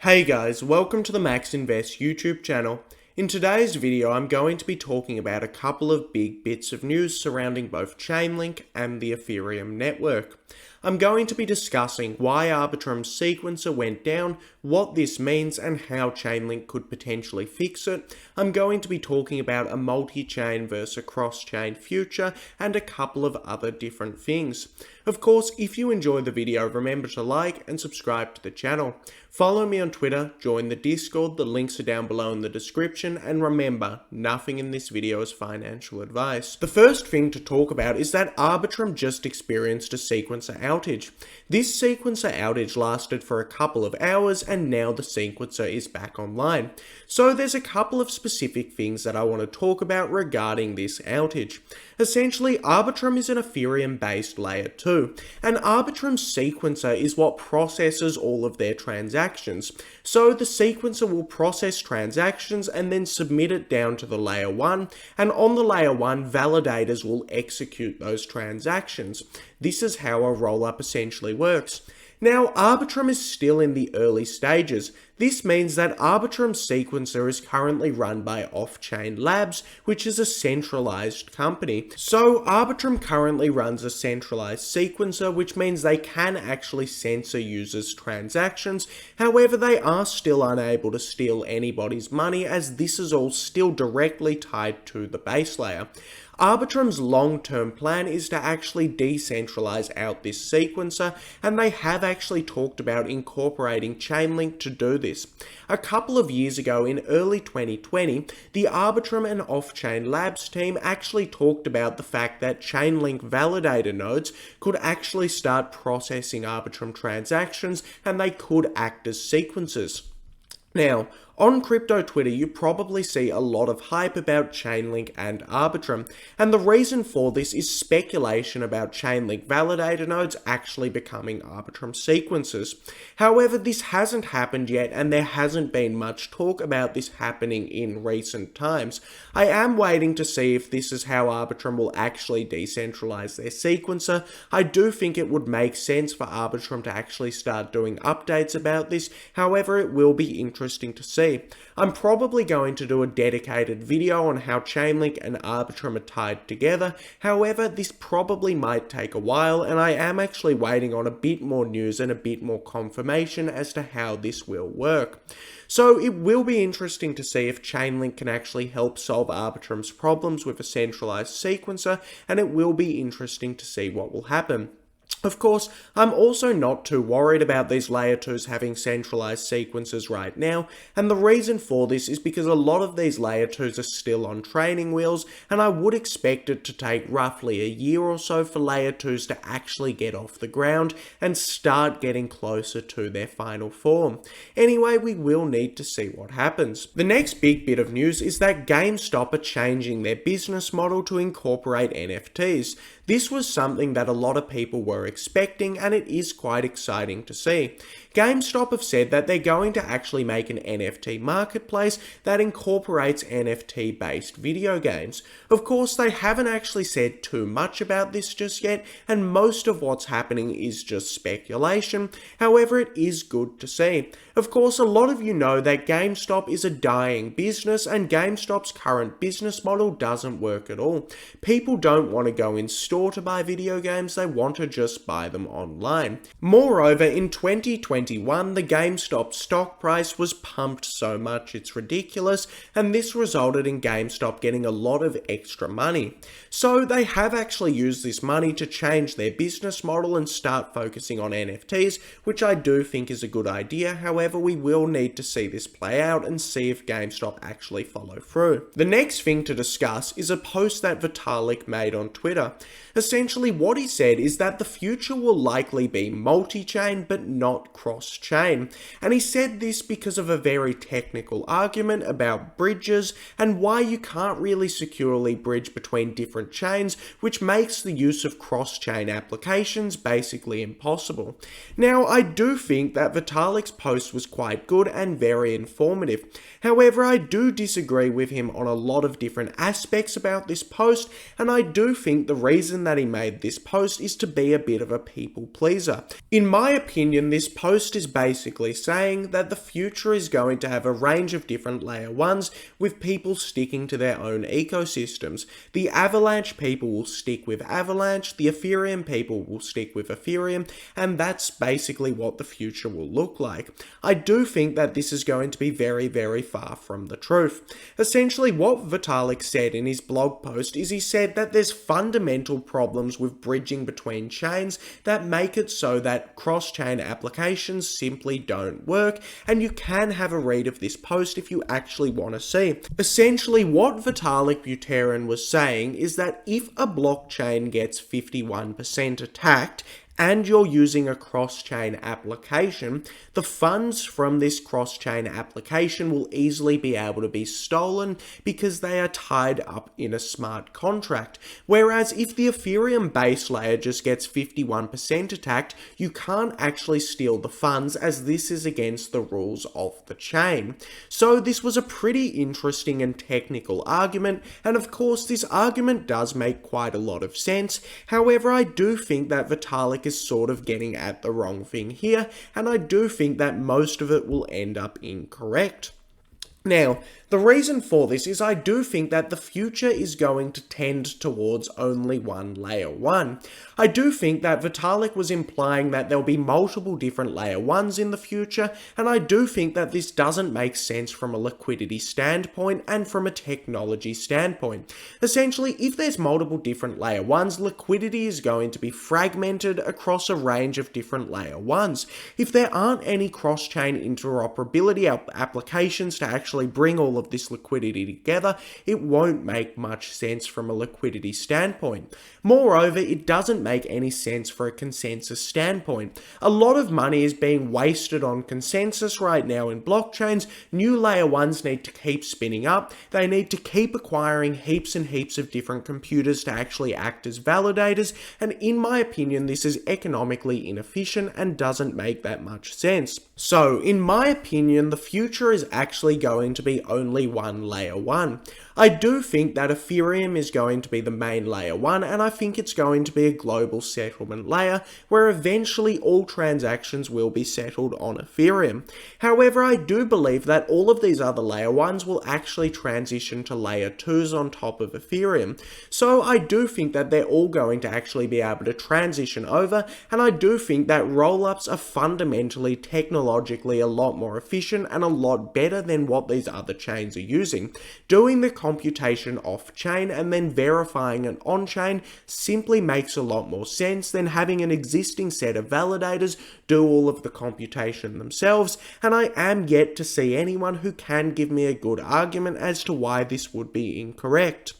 Hey guys, welcome to the Max Invest YouTube channel. In today's video, I'm going to be talking about a couple of big bits of news surrounding both Chainlink and the Ethereum network. I'm going to be discussing why Arbitrum Sequencer went down, what this means, and how Chainlink could potentially fix it. I'm going to be talking about a multi-chain versus a cross-chain future, and a couple of other different things. Of course, if you enjoy the video, remember to like and subscribe to the channel. Follow me on Twitter, join the Discord, the links are down below in the description, and remember, nothing in this video is financial advice. The first thing to talk about is that Arbitrum just experienced a sequencer outage. This sequencer outage lasted for a couple of hours, and now the sequencer is back online. So there's a couple of specific things that I want to talk about regarding this outage. Essentially, Arbitrum is an Ethereum-based layer 2, and Arbitrum Sequencer is what processes all of their transactions. So the sequencer will process transactions and then submit it down to the layer 1, and on the layer 1, validators will execute those transactions. This is how a rollup essentially works. Now, Arbitrum is still in the early stages. This means that Arbitrum Sequencer is currently run by Off-Chain Labs, which is a centralized company. So, Arbitrum currently runs a centralized sequencer, which means they can actually censor users' transactions. However, they are still unable to steal anybody's money, as this is all still directly tied to the base layer. Arbitrum's long-term plan is to actually decentralize out this sequencer, and they have actually talked about incorporating Chainlink to do this. A couple of years ago, in early 2020, the Arbitrum and Off-Chain Labs team actually talked about the fact that Chainlink validator nodes could actually start processing Arbitrum transactions, and they could act as sequencers. Now, on crypto Twitter, you probably see a lot of hype about Chainlink and Arbitrum, and the reason for this is speculation about Chainlink validator nodes actually becoming Arbitrum sequencers. However, this hasn't happened yet, and there hasn't been much talk about this happening in recent times. I am waiting to see if this is how Arbitrum will actually decentralize their sequencer. I do think it would make sense for Arbitrum to actually start doing updates about this. However, it will be interesting to see. I'm probably going to do a dedicated video on how Chainlink and Arbitrum are tied together. However, this probably might take a while, and I am actually waiting on a bit more news and a bit more confirmation as to how this will work. So it will be interesting to see if Chainlink can actually help solve Arbitrum's problems with a centralized sequencer, and it will be interesting to see what will happen. Of course, I'm also not too worried about these layer 2s having centralized sequencers right now, and the reason for this is because a lot of these layer 2s are still on training wheels, and I would expect it to take roughly a year or so for layer 2s to actually get off the ground and start getting closer to their final form. Anyway, we will need to see what happens. The next big bit of news is that Gamestop are changing their business model to incorporate NFTs. This was something that a lot of people were expecting, and it is quite exciting to see. Gamestop have said that they're going to actually make an NFT marketplace that incorporates NFT-based video games. Of course, they haven't actually said too much about this just yet, and most of what's happening is just speculation. However, it is good to see. Of course, a lot of you know that GameStop is a dying business, and GameStop's current business model doesn't work at all. People don't want to go in store to buy video games, they want to just buy them online. Moreover, in 2021, the GameStop stock price was pumped so much it's ridiculous, and this resulted in GameStop getting a lot of extra money. So they have actually used this money to change their business model and start focusing on NFTs, which I do think is a good idea. However, we will need to see this play out and see if GameStop actually follow through. The next thing to discuss is a post that Vitalik made on Twitter. Essentially, what he said is that the future will likely be multi-chain but not cross-chain, and he said this because of a very technical argument about bridges and why you can't really securely bridge between different chains, which makes the use of cross-chain applications basically impossible. Now, I do think that Vitalik's post was quite good and very informative. However, I do disagree with him on a lot of different aspects about this post, and I do think the reason that he made this post is to be a bit of a people pleaser. In my opinion, this post post is basically saying that the future is going to have a range of different layer 1s with people sticking to their own ecosystems. The Avalanche people will stick with Avalanche, the Ethereum people will stick with Ethereum, and that's basically what the future will look like. I do think that this is going to be very, very far from the truth. Essentially, what Vitaliks said in his blog post is he said that there's fundamental problems with bridging between chains that make it so that cross-chain applications simply don't work, and you can have a read of this post if you actually want to see. Essentially, what Vitalik Buterin was saying is that if a blockchain gets 51% attacked, and you're using a cross-chain application, the funds from this cross-chain application will easily be able to be stolen because they are tied up in a smart contract. Whereas if the Ethereum base layer just gets 51% attacked, you can't actually steal the funds as this is against the rules of the chain. So this was a pretty interesting and technical argument, and of course this argument does make quite a lot of sense. However, I do think that Vitalik is sort of getting at the wrong thing here, and I do think that most of it will end up incorrect. Now, the reason for this is I do think that the future is going to tend towards only one layer 1. I do think that Vitalik was implying that there'll be multiple different layer 1s in the future, and I do think that this doesn't make sense from a liquidity standpoint and from a technology standpoint. Essentially, if there's multiple different layer 1s, liquidity is going to be fragmented across a range of different layer 1s. If there aren't any cross-chain interoperability applications to actually bring all of this liquidity together, it won't make much sense from a liquidity standpoint. Moreover, it doesn't make any sense for a consensus standpoint. A lot of money is being wasted on consensus right now in blockchains. New layer 1s need to keep spinning up. They need to keep acquiring heaps and heaps of different computers to actually act as validators, and in my opinion, this is economically inefficient and doesn't make that much sense. So, in my opinion, the future is actually going to be only one layer 1. I do think that Ethereum is going to be the main layer 1, and I think it's going to be a global settlement layer where eventually all transactions will be settled on Ethereum. However, I do believe that all of these other layer 1s will actually transition to layer 2s on top of Ethereum. So I do think that they're all going to actually be able to transition over, and I do think that rollups are fundamentally technologically a lot more efficient and a lot better than what these other chains are using. Doing the computation off-chain and then verifying it on-chain simply makes a lot more sense than having an existing set of validators do all of the computation themselves, and I am yet to see anyone who can give me a good argument as to why this would be incorrect.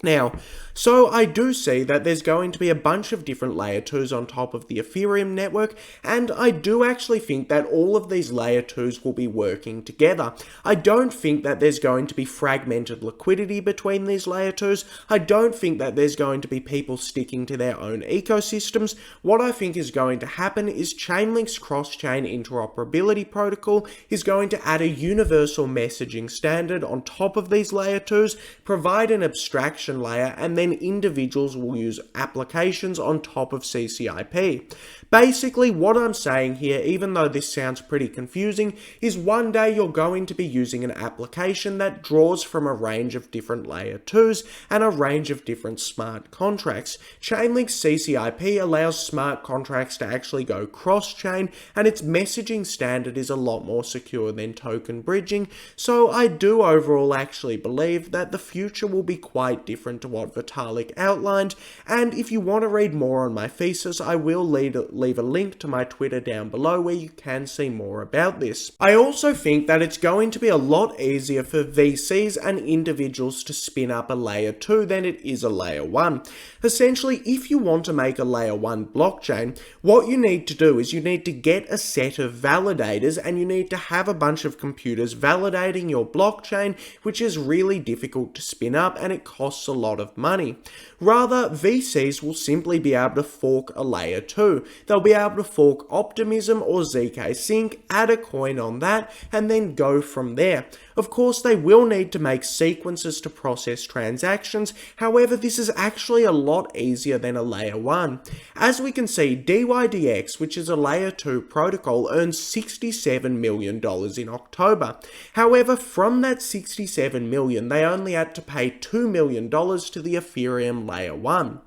Now, so I do see that there's going to be a bunch of different layer 2s on top of the Ethereum network, and I do actually think that all of these layer 2s will be working together. I don't think that there's going to be fragmented liquidity between these layer 2s. I don't think that there's going to be people sticking to their own ecosystems. What I think is going to happen is Chainlink's cross-chain interoperability protocol is going to add a universal messaging standard on top of these layer 2s, provide an abstraction layer, and then individuals will use applications on top of CCIP. Basically, what I'm saying here, even though this sounds pretty confusing, is one day you're going to be using an application that draws from a range of different layer 2s and a range of different smart contracts. Chainlink's CCIP allows smart contracts to actually go cross-chain, and its messaging standard is a lot more secure than token bridging, so I do overall actually believe that the future will be quite different to what Vitalik outlined, and if you want to read more on my thesis, I will leave a link to my Twitter down below where you can see more about this. I also think that it's going to be a lot easier for VCs and individuals to spin up a layer 2 than it is a layer 1. Essentially, if you want to make a layer 1 blockchain, what you need to do is you need to get a set of validators and you need to have a bunch of computers validating your blockchain, which is really difficult to spin up and it costs costs a lot of money. Rather, VCs will simply be able to fork a layer 2. They'll be able to fork Optimism or ZK Sync, add a coin on that, and then go from there. Of course, they will need to make sequences to process transactions. However, this is actually a lot easier than a layer 1. As we can see, DYDX, which is a layer 2 protocol, earned $67 million in October. However, from that $67 million, they only had to pay $2 million to the Ethereum layer 1.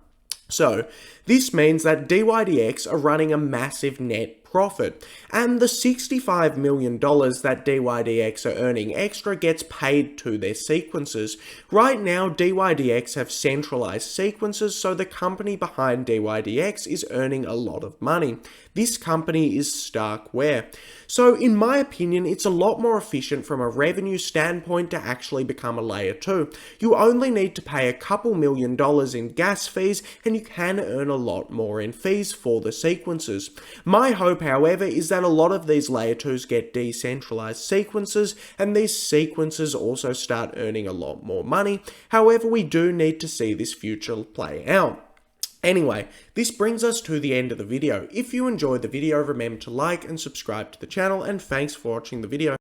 So, this means that DYDX are running a massive net profit, and the $65 million that DYDX are earning extra gets paid to their sequences. Right now, DYDX have centralized sequences, so the company behind DYDX is earning a lot of money. This company is Starkware. So in my opinion, it's a lot more efficient from a revenue standpoint to actually become a layer 2. You only need to pay a couple $1 million in gas fees, and you can earn a lot more in fees for the sequences. My hope, however, is that a lot of these layer 2s get decentralized sequences, and these sequences also start earning a lot more money. However, we do need to see this future play out. Anyway, this brings us to the end of the video. If you enjoyed the video, remember to like and subscribe to the channel, and thanks for watching the video.